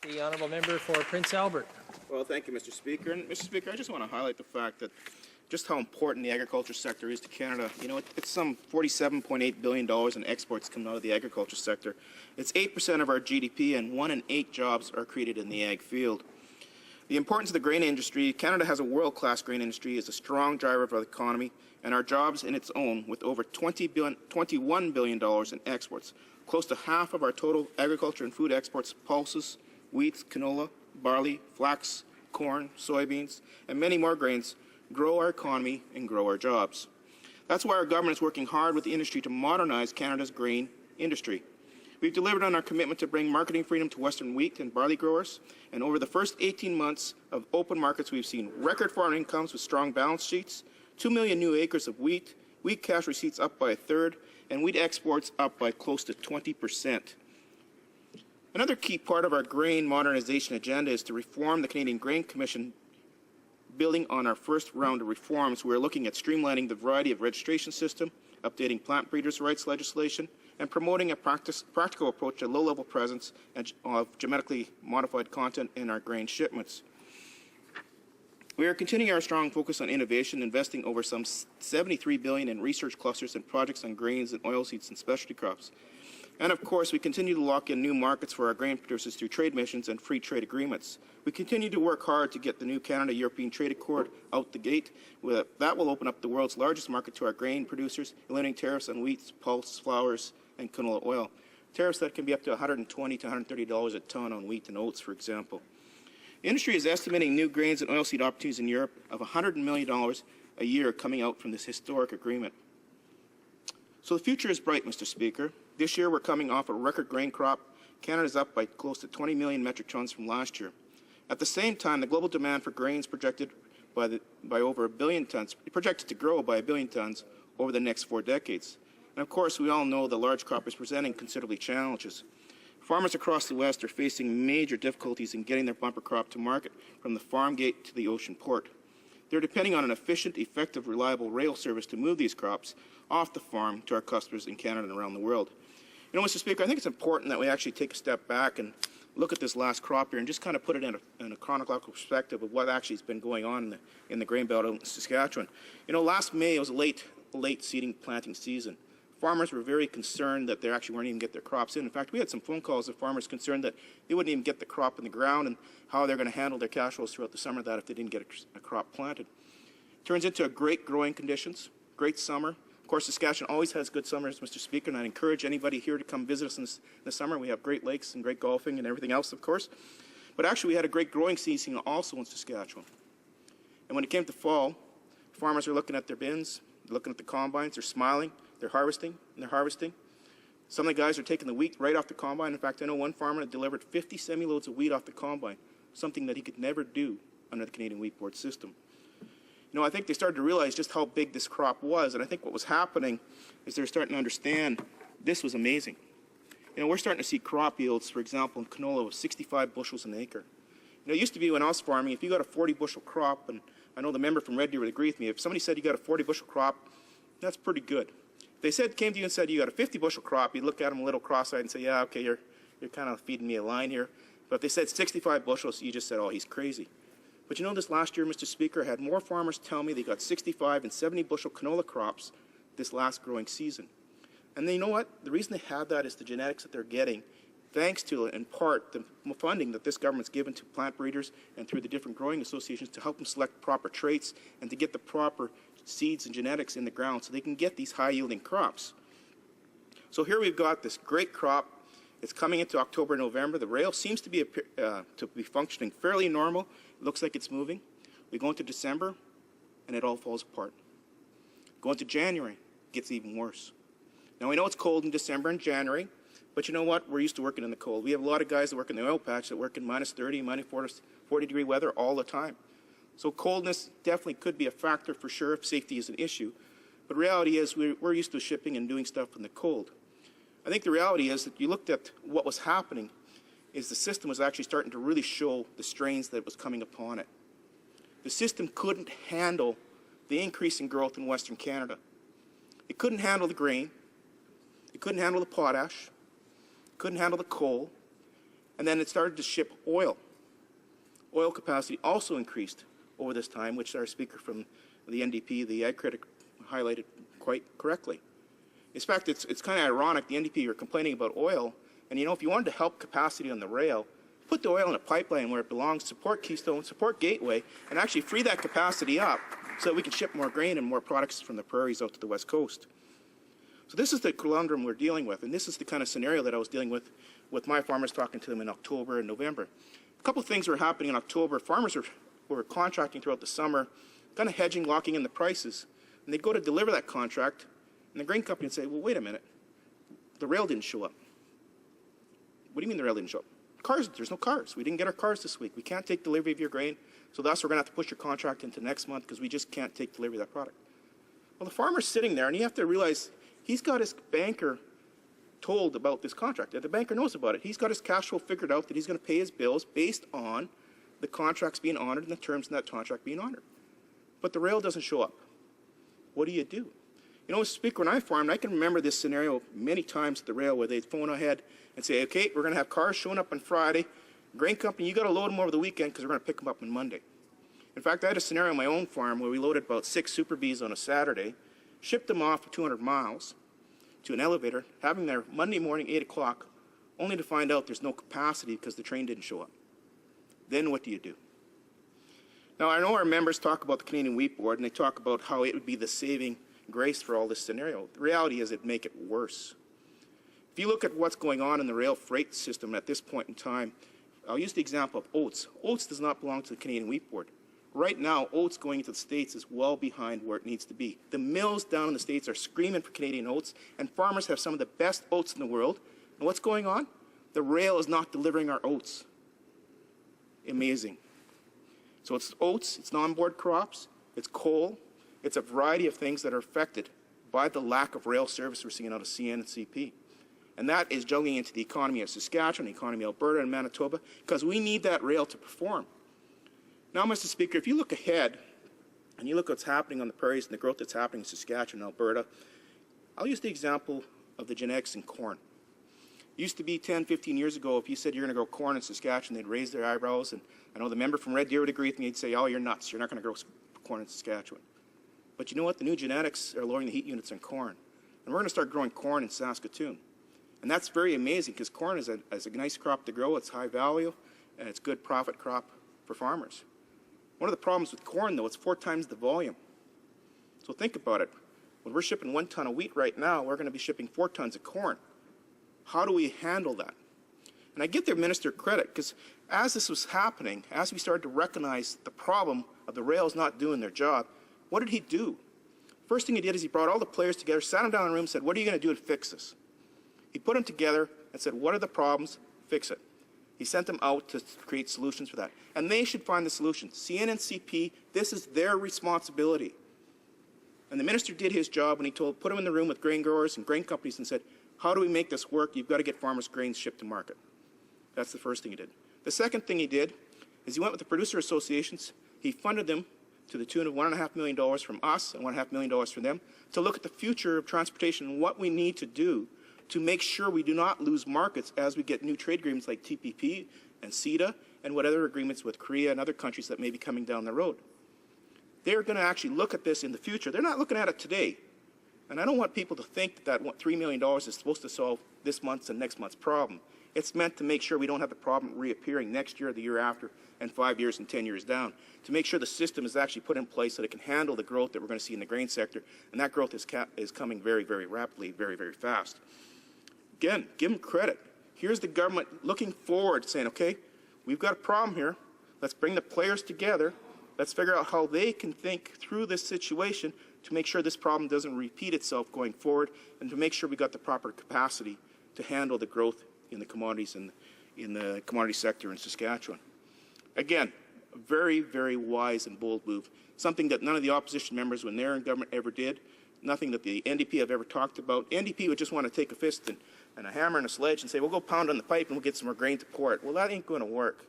The honourable member for Prince Albert. Well, thank you, Mr. Speaker. And Mr. Speaker, I just want to highlight the fact that just how important the agriculture sector is to Canada. You know, it's some $47.8 billion in exports coming out of the agriculture sector. It's 8% of our GDP, and 1 in 8 jobs are created in the ag field. The importance of the grain industry: Canada has a world-class grain industry, is a strong driver of our economy, and our jobs in its own, with over $21 billion in exports. Close to half of our total agriculture and food exports: pulses, wheat, canola, barley, flax, corn, soybeans, and many more grains grow our economy and grow our jobs. That's why our government is working hard with the industry to modernize Canada's grain industry. We've delivered on our commitment to bring marketing freedom to Western wheat and barley growers, and over the first 18 months of open markets, we've seen record farm incomes with strong balance sheets, 2 million new acres of wheat cash receipts up by a third, and wheat exports up by close to 20%. Another key part of our grain modernization agenda is to reform the Canadian Grain Commission. Building on our first round of reforms, we're looking at streamlining the variety of registration system, updating plant breeders' rights legislation, and promoting a practical approach to low-level presence of genetically modified content in our grain shipments. We are continuing our strong focus on innovation, investing over some $73 billion in research clusters and projects on grains and oilseeds and specialty crops. And of course, we continue to lock in new markets for our grain producers through trade missions and free trade agreements. We continue to work hard to get the new Canada-European Trade Accord out the gate. That will open up the world's largest market to our grain producers, eliminating tariffs on wheat, pulse, flours, and canola oil. Tariffs that can be up to $120 to $130 a ton on wheat and oats, for example. The industry is estimating new grains and oilseed opportunities in Europe of $100 million a year coming out from this historic agreement. So the future is bright, Mr. Speaker. This year we're coming off a record grain crop. Canada's up by close to 20 million metric tons from last year. At the same time, the global demand for grains projected by over 1 billion tons, projected to grow by 1 billion tons over the next 4 decades. And of course, we all know the large crop is presenting considerably challenges. Farmers across the West are facing major difficulties in getting their bumper crop to market from the farm gate to the ocean port. They're depending on an efficient, effective, reliable rail service to move these crops off the farm to our customers in Canada and around the world. You know, Mr. Speaker, I think it's important that we actually take a step back and look at this last crop year and just kind of put it in a chronological perspective of what actually has been going on in the grain belt in Saskatchewan. You know, last May it was a late seeding planting season. Farmers were very concerned that they actually weren't even get their crops in. In fact, we had some phone calls of farmers concerned that they wouldn't even get the crop in the ground and how they're going to handle their cash flows throughout the summer that if they didn't get a crop planted. Turns into a great growing conditions, great summer. Of course, Saskatchewan always has good summers, Mr. Speaker, and I encourage anybody here to come visit us in the summer. We have great lakes and great golfing and everything else, of course. But actually, we had a great growing season also in Saskatchewan. And when it came to fall, farmers are looking at their bins, looking at the combines, they're smiling, they're harvesting, and they're harvesting. Some of the guys are taking the wheat right off the combine. In fact, I know one farmer that delivered 50 semi-loads of wheat off the combine, something that he could never do under the Canadian Wheat Board system. You know, I think they started to realize just how big this crop was, and I think what was happening is they're starting to understand this was amazing. You know, we're starting to see crop yields, for example, in canola of 65 bushels an acre. You know, it used to be when I was farming, if you got a 40-bushel crop, and I know the member from Red Deer would agree with me, if somebody said you got a 40-bushel crop, that's pretty good. If they came to you and said you got a 50-bushel crop, you'd look at them a little cross-eyed and say, yeah, okay, you're kind of feeding me a line here. But if they said 65 bushels, you just said, oh, he's crazy. But you know, this last year, Mr. Speaker, I had more farmers tell me they got 65 and 70-bushel canola crops this last growing season. And you know what? The reason they had that is the genetics that they're getting, thanks to, in part, the funding that this government's given to plant breeders and through the different growing associations to help them select proper traits and to get the proper seeds and genetics in the ground so they can get these high-yielding crops. So here we've got this great crop. It's coming into October and November. The rail seems to be functioning fairly normal. It looks like it's moving. We go into December, and it all falls apart. Go into January, it gets even worse. Now, we know it's cold in December and January, but you know what? We're used to working in the cold. We have a lot of guys that work in the oil patch that work in minus 30, minus 40-degree weather all the time. So coldness definitely could be a factor for sure if safety is an issue. But reality is we're used to shipping and doing stuff in the cold. I think the reality is that you looked at what was happening is the system was actually starting to really show the strains that was coming upon it. The system couldn't handle the increase in growth in Western Canada. It couldn't handle the grain. It couldn't handle the potash. It couldn't handle the coal. And then it started to ship oil. Oil capacity also increased over this time, which our speaker from the NDP, the ag critic, highlighted quite correctly. In fact, it's kind of ironic. The NDP are complaining about oil, and if you wanted to help capacity on the rail, put the oil in a pipeline where it belongs, support Keystone, support Gateway, and actually free that capacity up so that we can ship more grain and more products from the prairies out to the West Coast. So this is the conundrum we're dealing with, and this is the kind of scenario that I was dealing with my farmers, talking to them in October and November. A couple of things were happening in October. Farmers were contracting throughout the summer, kind of hedging, locking in the prices, and they'd go to deliver that contract, and the grain company would say, well, wait a minute, the rail didn't show up. What do you mean the rail didn't show up? Cars, there's no cars. We didn't get our cars this week. We can't take delivery of your grain, so thus we're going to have to push your contract into next month because we just can't take delivery of that product. Well, the farmer's sitting there, and you have to realize he's got his banker told about this contract. The banker knows about it. He's got his cash flow figured out that he's going to pay his bills based on the contracts being honored and the terms in that contract being honored. But the rail doesn't show up. What do you do? Mr. Speaker, when I farmed, I can remember this scenario many times at the rail where they'd phone ahead and say, okay, we're going to have cars showing up on Friday. Grain company, you got to load them over the weekend because we're going to pick them up on Monday. In fact, I had a scenario on my own farm where we loaded about 6 Super Bs on a Saturday, shipped them off for 200 miles to an elevator, having there Monday morning, 8 o'clock, only to find out there's no capacity because the train didn't show up. Then what do you do? Now, I know our members talk about the Canadian Wheat Board, and they talk about how it would be the saving grace for all this scenario. The reality is it'd make it worse. If you look at what's going on in the rail freight system at this point in time, I'll use the example of oats. Oats does not belong to the Canadian Wheat Board. Right now, oats going into the States is well behind where it needs to be. The mills down in the States are screaming for Canadian oats, and farmers have some of the best oats in the world. And what's going on? The rail is not delivering our oats. Amazing. So it's oats, it's non-board crops, it's coal, it's a variety of things that are affected by the lack of rail service we're seeing out of CN and CP. And that is juggling into the economy of Saskatchewan, the economy of Alberta and Manitoba, because we need that rail to perform. Now, Mr. Speaker, if you look ahead and you look at what's happening on the prairies and the growth that's happening in Saskatchewan and Alberta, I'll use the example of the genetics in corn. It used to be 10, 15 years ago, if you said you're going to grow corn in Saskatchewan, they'd raise their eyebrows, and I know the member from Red Deer would agree with me. He'd say, oh, you're nuts. You're not going to grow corn in Saskatchewan. But you know what? The new genetics are lowering the heat units on corn. And we're going to start growing corn in Saskatoon. And that's very amazing because corn is a nice crop to grow. It's high value, and it's a good profit crop for farmers. One of the problems with corn, though, it's 4 times the volume. So think about it. When we're shipping 1 ton of wheat right now, we're going to be shipping 4 tons of corn. How do we handle that? And I give their minister credit because as this was happening, as we started to recognize the problem of the rails not doing their job, what did he do? First thing he did is he brought all the players together, sat them down in a room and said, what are you going to do to fix this? He put them together and said, what are the problems? Fix it. He sent them out to create solutions for that. And they should find the solution. CN and CP, this is their responsibility. And the minister did his job when he put them in the room with grain growers and grain companies and said, how do we make this work? You've got to get farmers' grains shipped to market. That's the first thing he did. The second thing he did is he went with the producer associations. He funded them to the tune of $1.5 million from us and $1.5 million from them to look at the future of transportation and what we need to do to make sure we do not lose markets as we get new trade agreements like TPP and CETA and what other agreements with Korea and other countries that may be coming down the road. They're going to actually look at this in the future. They're not looking at it today. And I don't want people to think that $3 million is supposed to solve this month's and next month's problem. It's meant to make sure we don't have the problem reappearing next year, the year after, and 5 years and 10 years down, to make sure the system is actually put in place so that it can handle the growth that we're going to see in the grain sector. And that growth is coming very, very rapidly, very, very fast. Again, give them credit. Here's the government looking forward, saying, okay, we've got a problem here. Let's bring the players together. Let's figure out how they can think through this situation to make sure this problem doesn't repeat itself going forward and to make sure we got the proper capacity to handle the growth in the commodities and in the commodity sector in Saskatchewan. Again, a very, very wise and bold move, something that none of the opposition members when they're in government ever did, nothing that the NDP have ever talked about. NDP would just want to take a fist and a hammer and a sledge and say, we'll go pound on the pipe and we'll get some more grain to port. Well, that ain't going to work.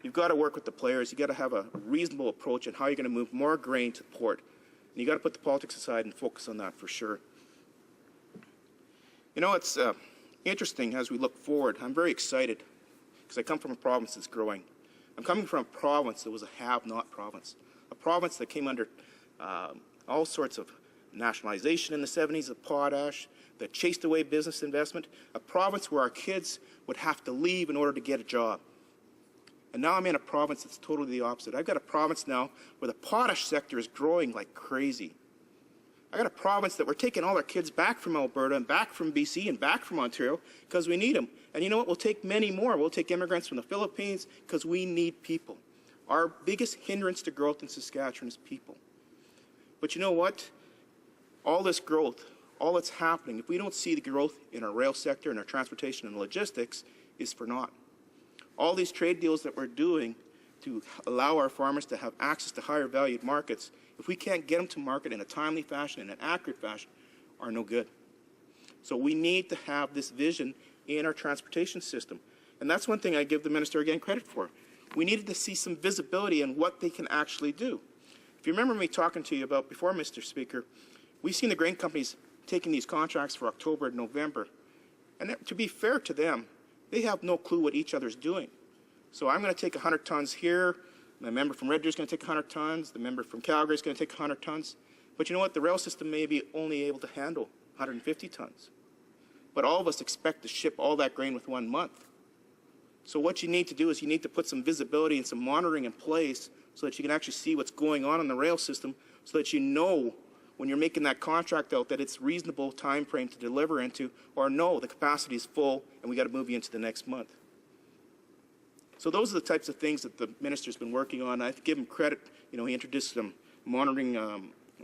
You've got to work with the players. You've got to have a reasonable approach on how you're going to move more grain to port. And you've got to put the politics aside and focus on that for sure. You know, it's interesting as we look forward. I'm very excited because I come from a province that's growing. I'm coming from a province that was a have-not province, a province that came under all sorts of nationalization in the 70s of potash, that chased away business investment, a province where our kids would have to leave in order to get a job. And now I'm in a province that's totally the opposite. I've got a province now where the potash sector is growing like crazy. I got a province that we're taking all our kids back from Alberta and back from BC and back from Ontario because we need them. And you know what? We'll take many more. We'll take immigrants from the Philippines because we need people. Our biggest hindrance to growth in Saskatchewan is people. But you know what? All this growth, all that's happening, if we don't see the growth in our rail sector and our transportation and logistics, is for naught. All these trade deals that we're doing to allow our farmers to have access to higher valued markets, if we can't get them to market in a timely fashion, in an accurate fashion, are no good. So we need to have this vision in our transportation system. And that's one thing I give the minister again credit for. We needed to see some visibility in what they can actually do. If you remember me talking to you about before, Mr. Speaker, we've seen the grain companies taking these contracts for October and November. And to be fair to them, they have no clue what each other's doing. So I'm going to take 100 tons here. The member from Red Deer is going to take 100 tons. The member from Calgary is going to take 100 tons. But you know what? The rail system may be only able to handle 150 tons. But all of us expect to ship all that grain with 1 month. So what you need to do is you need to put some visibility and some monitoring in place so that you can actually see what's going on in the rail system so that you know when you're making that contract out that it's reasonable time frame to deliver into, or no, the capacity is full and we got to move you into the next month. So those are the types of things that the minister's been working on. I give him credit. You know, he introduced some monitoring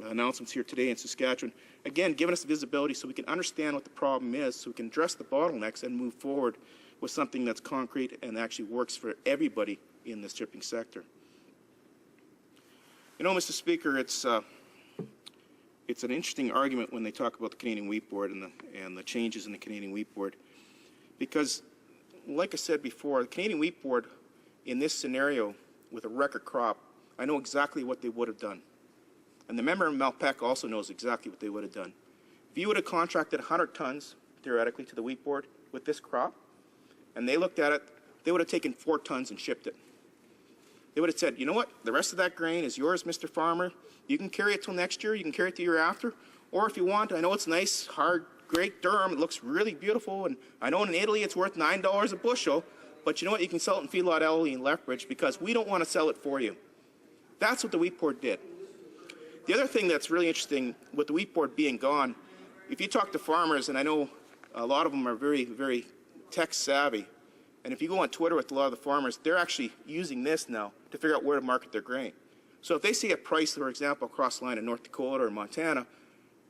announcements here today in Saskatchewan. Again, giving us visibility so we can understand what the problem is, so we can address the bottlenecks and move forward with something that's concrete and actually works for everybody in the shipping sector. You know, Mr. Speaker, it's an interesting argument when they talk about the Canadian Wheat Board and the changes in the Canadian Wheat Board, because, like I said before, the Canadian Wheat Board, in this scenario with a record crop, I know exactly what they would have done. And the member in Malpeque also knows exactly what they would have done. If you would have contracted 100 tons, theoretically, to the Wheat Board with this crop, and they looked at it, they would have taken 4 tons and shipped it. They would have said, you know what, the rest of that grain is yours, Mr. Farmer. You can carry it till next year, you can carry it the year after, or if you want, I know it's nice, hard, great durum, it looks really beautiful, and I know in Italy it's worth $9 a bushel, but you know what, you can sell it in Feedlot Alley in Lethbridge because we don't want to sell it for you. That's what the Wheat Board did. The other thing that's really interesting with the Wheat Board being gone, if you talk to farmers, and I know a lot of them are very, very tech savvy, and if you go on Twitter with a lot of the farmers, they're actually using this now to figure out where to market their grain. So if they see a price, for example, across the line in North Dakota or Montana,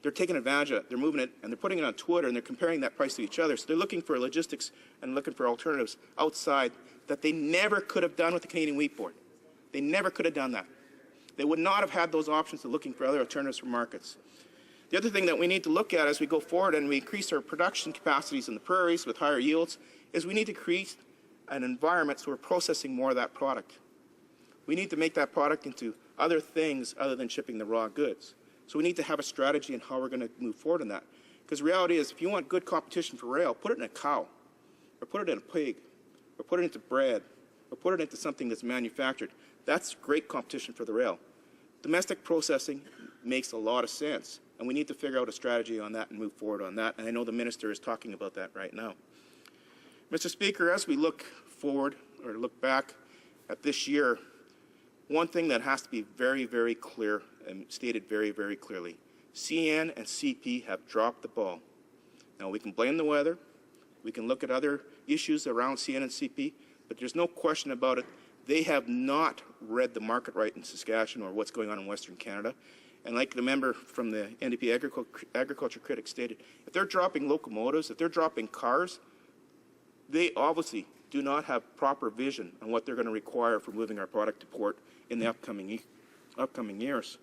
they're taking advantage of it. They're moving it, and they're putting it on Twitter, and they're comparing that price to each other. So they're looking for logistics and looking for alternatives outside that they never could have done with the Canadian Wheat Board. They never could have done that. They would not have had those options of looking for other alternatives for markets. The other thing that we need to look at as we go forward and we increase our production capacities in the prairies with higher yields is we need to create an environment so we're processing more of that product. We need to make that product into other things other than shipping the raw goods. So we need to have a strategy on how we're going to move forward in that. Because the reality is, if you want good competition for rail, put it in a cow, or put it in a pig, or put it into bread, or put it into something that's manufactured. That's great competition for the rail. Domestic processing makes a lot of sense, and we need to figure out a strategy on that and move forward on that, and I know the minister is talking about that right now. Mr. Speaker, as we look forward, or look back at this year, one thing that has to be very, very clear and stated very, very clearly, CN and CP have dropped the ball. Now, we can blame the weather, we can look at other issues around CN and CP, but there's no question about it. They have not read the market right in Saskatchewan or what's going on in Western Canada. And like the member from the NDP Agriculture Critic stated, if they're dropping locomotives, if they're dropping cars, they obviously do not have proper vision on what they're going to require for moving our product to port in the upcoming years.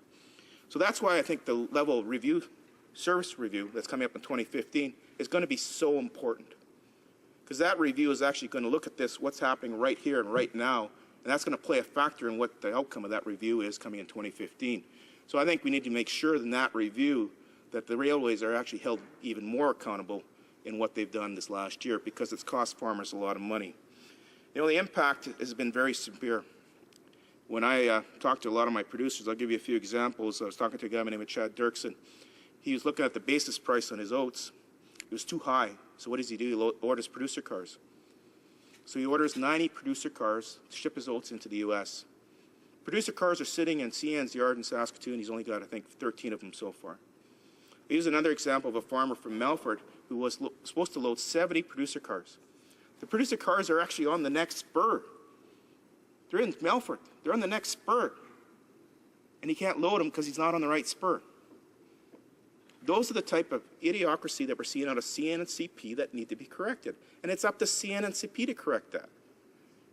So that's why I think the level of review, service review that's coming up in 2015 is going to be so important. Because that review is actually going to look at this, what's happening right here and right now, and that's going to play a factor in what the outcome of that review is coming in 2015. So I think we need to make sure in that review that the railways are actually held even more accountable in what they've done this last year, because it's cost farmers a lot of money. You know, the impact has been very severe. When I talked to a lot of my producers, I'll give you a few examples. I was talking to a guy named Chad Dirksen. He was looking at the basis price on his oats. It was too high. So what does he do? He orders producer cars. So he orders 90 producer cars to ship his oats into the U.S. Producer cars are sitting in CN's yard in Saskatoon. He's only got, I think, 13 of them so far. Here's another example of a farmer from Melfort who was supposed to load 70 producer cars. The producer cars are actually on the next spur. They're in Melfort. They're on the next spur. And he can't load them because he's not on the right spur. Those are the type of idiocracy that we're seeing out of CN and CP that need to be corrected. And it's up to CN and CP to correct that.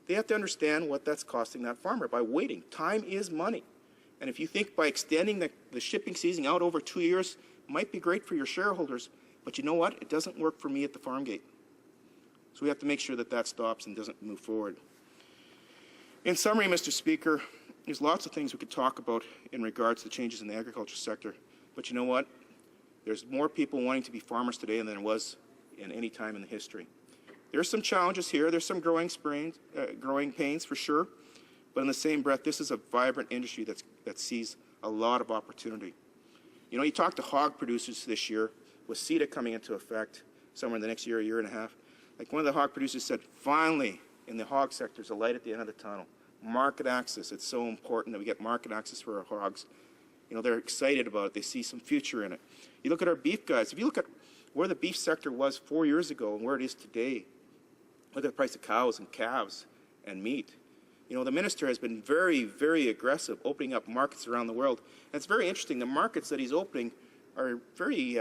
They have to understand what that's costing that farmer by waiting. Time is money. And if you think by extending the shipping season out over 2 years might be great for your shareholders, but you know what? It doesn't work for me at the farm gate. So we have to make sure that that stops and doesn't move forward. In summary, Mr. Speaker, there's lots of things we could talk about in regards to changes in the agriculture sector. But you know what? There's more people wanting to be farmers today than there was in any time in the history. There's some challenges here. There's some growing pains for sure. But in the same breath, this is a vibrant industry that sees a lot of opportunity. You know, you talk to hog producers this year with CETA coming into effect somewhere in the next year and a half. Like one of the hog producers said, finally, in the hog sector, there's a light at the end of the tunnel. Market access. It's so important that we get market access for our hogs. You know, they're excited about it. They see some future in it. You look at our beef guys. If you look at where the beef sector was 4 years ago and where it is today, look at the price of cows and calves and meat. You know, the minister has been very, very aggressive opening up markets around the world. And it's very interesting. The markets that he's opening are very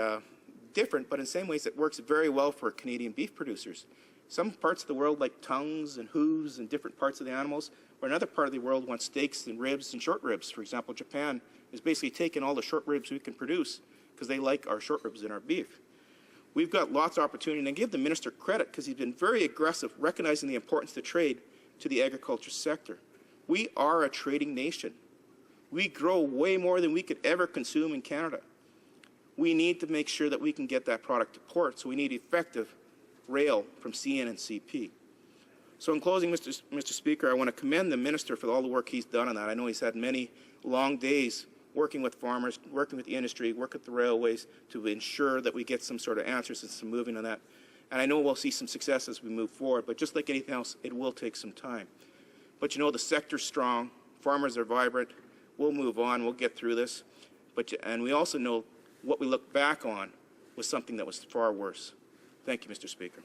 different, but in the same ways it works very well for Canadian beef producers. Some parts of the world like tongues and hooves and different parts of the animals, or another part of the world wants steaks and ribs and short ribs. For example, Japan is basically taking all the short ribs we can produce because they like our short ribs in our beef. We've got lots of opportunity, and I give the minister credit because he's been very aggressive, recognizing the importance of trade to the agriculture sector. We are a trading nation. We grow way more than we could ever consume in Canada. We need to make sure that we can get that product to port, so we need effective rail from CN and CP. So in closing, Mr. Speaker, I want to commend the minister for all the work he's done on that. I know he's had many long days working with farmers, working with the industry, working with the railways to ensure that we get some sort of answers and some moving on that. And I know we'll see some success as we move forward, but just like anything else, it will take some time. But you know, the sector's strong, farmers are vibrant, we'll move on, we'll get through this. And we also know what we look back on was something that was far worse. Thank you, Mr. Speaker.